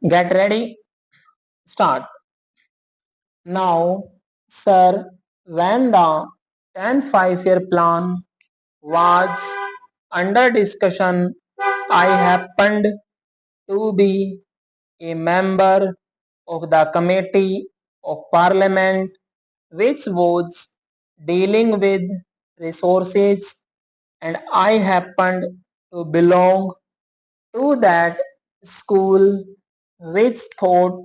Get ready, start. Now, sir, when the 10th 5-year plan was under discussion, I happened to be a member of the Committee of Parliament which was dealing with resources, and I happened to belong to that school which thought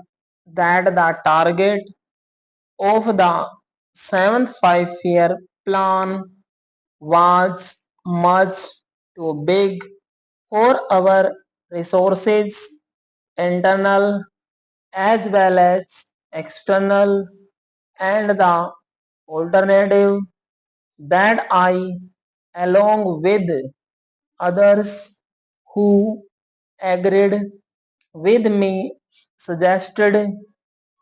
that the target of the 7th 5-year plan was much too big for our resources, internal as well as external, and the alternative that I, along with others who agreed with me, suggested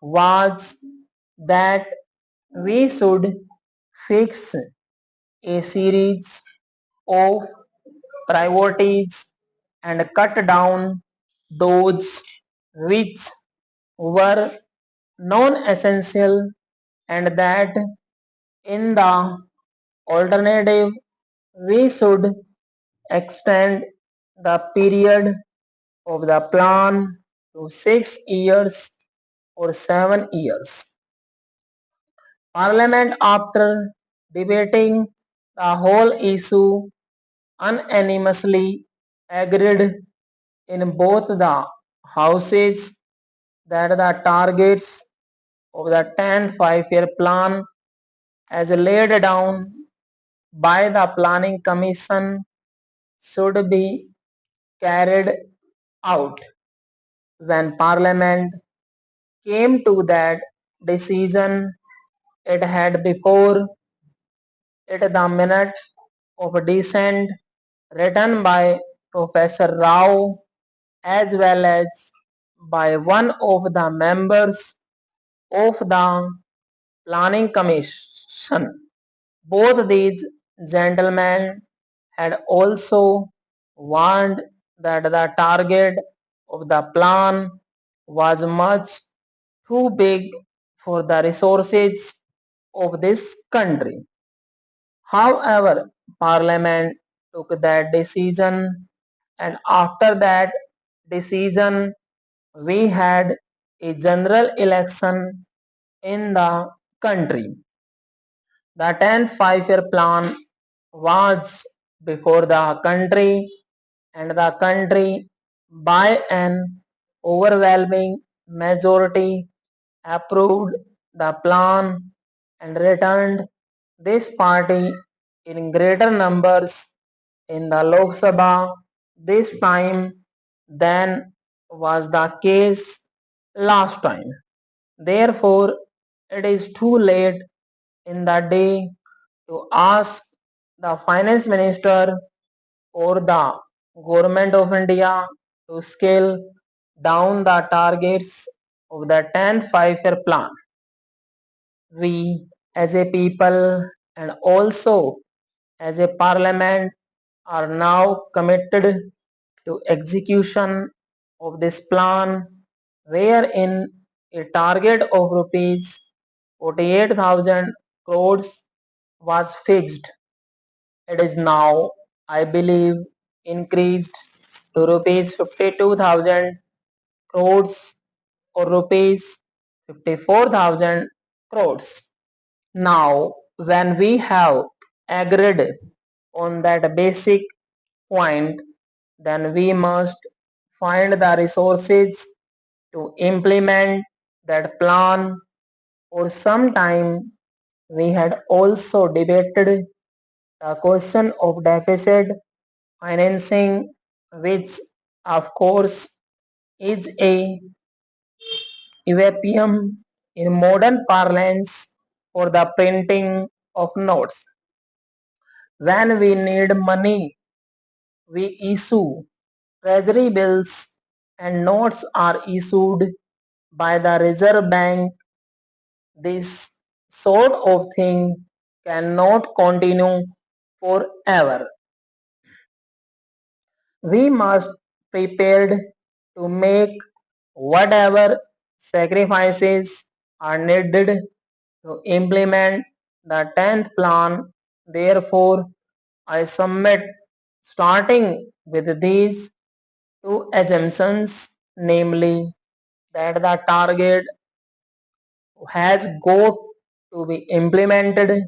was that we should fix a series of priorities and cut down those which were non-essential, and that in the alternative we should extend the period of the plan to 6 years or 7 years. Parliament, after debating the whole issue, unanimously agreed in both the houses that the targets of the 10th 5-year plan as laid down by the Planning Commission should be carried out. When Parliament came to that decision, it had before it the minute of dissent written by Professor Rao as well as by one of the members of the Planning Commission. Both these gentlemen had also warned that the target of the plan was much too big for the resources of this country. However, Parliament took that decision, and after that decision, we had a general election in the country. The 10th 5-year plan was before the country, and the country, by an overwhelming majority, approved the plan and returned this party in greater numbers in the Lok Sabha this time than was the case last time. Therefore, it is too late in the day to ask the finance minister or the government of India to scale down the targets of the 10th 5-year plan. We as a people and also as a parliament are now committed to execution of this plan, wherein a target of rupees 48,000 crores was fixed. It is now, I believe, increased to rupees 52,000 crores or rupees 54,000 crores. Now, when we have agreed on that basic point, then we must find the resources to implement that plan. For some time, we had also debated the question of deficit financing, which of course is a WPM in modern parlance for the printing of notes. When we need money, we issue treasury bills, and notes are issued by the Reserve Bank. This sort of thing cannot continue forever. We must be prepared to make whatever sacrifices are needed to implement the 10th plan. Therefore, I submit starting with these two assumptions, namely that the target has got to be implemented,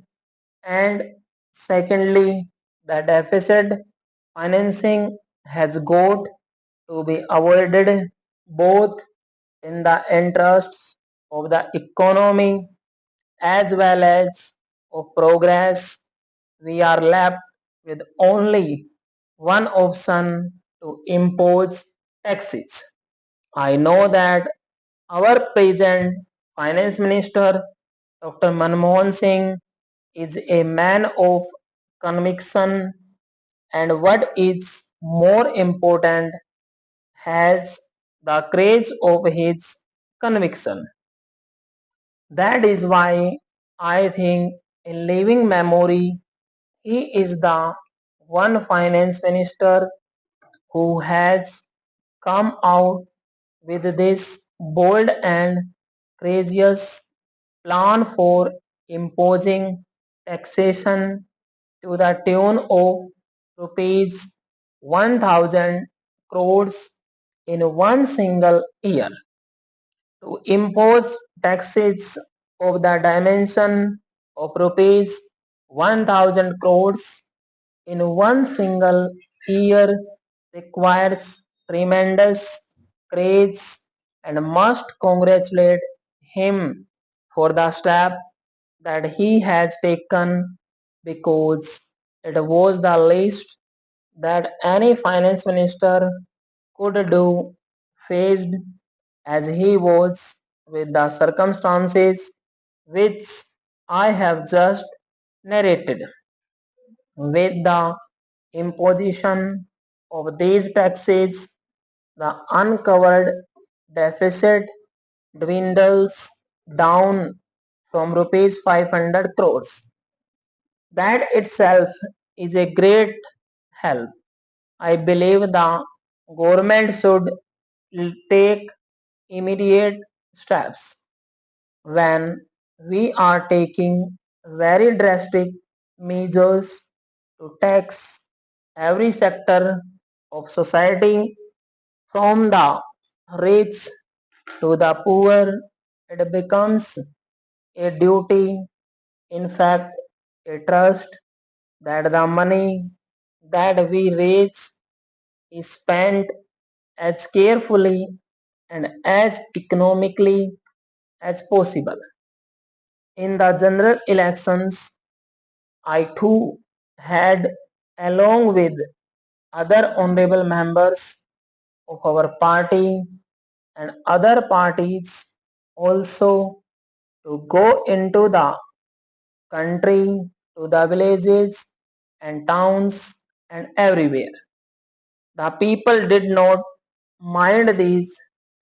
and secondly, the deficit financing has got to be avoided, both in the interests of the economy as well as of progress. We are left with only one option: to impose taxes. I know that our present finance minister, Dr. Manmohan Singh, is a man of conviction, and what is more important, has the courage of his conviction. That is why I think in living memory he is the one finance minister who has come out with this bold and courageous plan for imposing taxation to the tune of rupees 1000 crores in one single year. To impose taxes of the dimension of rupees 1000 crores in one single year requires tremendous courage, and must congratulate him for the step that he has taken, because it was the least that any finance minister could do, faced as he was with the circumstances which I have just narrated. With the imposition of these taxes, the uncovered deficit dwindles down from rupees 500 crores. That itself is a great help. I believe the government should take immediate steps. When we are taking very drastic measures to tax every sector of society, from the rich to the poor, it becomes a duty, in fact, a trust, that the money that we raise is spent as carefully and as economically as possible. In the general elections, I too had, along with other honorable members of our party and other parties, also to go into the country, to the villages and towns and everywhere. The people did not mind these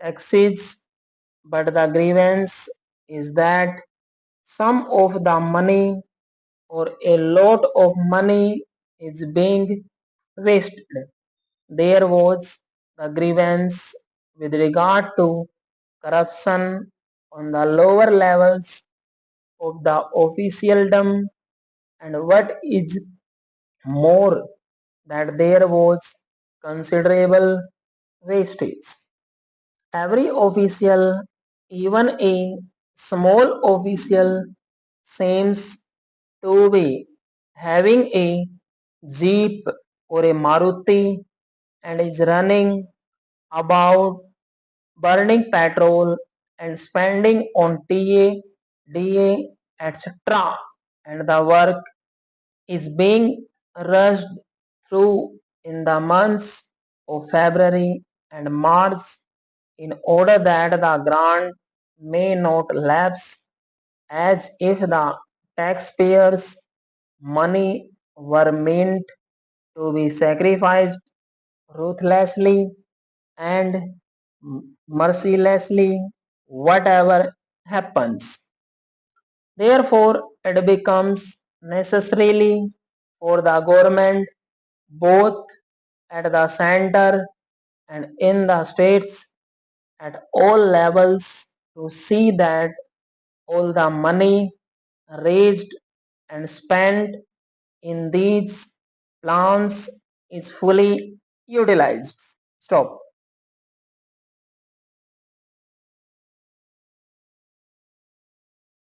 taxes, but the grievance is that some of the money, or a lot of money, is being wasted. There was the grievance with regard to corruption on the lower levels of the officialdom, and what is more, that there was considerable wastage. Every official, even a small official, seems to be having a jeep or a Maruti and is running about, burning petrol and spending on TA, DA, etc. And the work is being rushed through in the months of February and March, in order that the grant may not lapse, as if the taxpayers' money were meant to be sacrificed ruthlessly and mercilessly, whatever happens. Therefore, it becomes necessarily for the government, both at the center and in the states, at all levels to see that all the money raised and spent in these plans is fully utilized. Stop.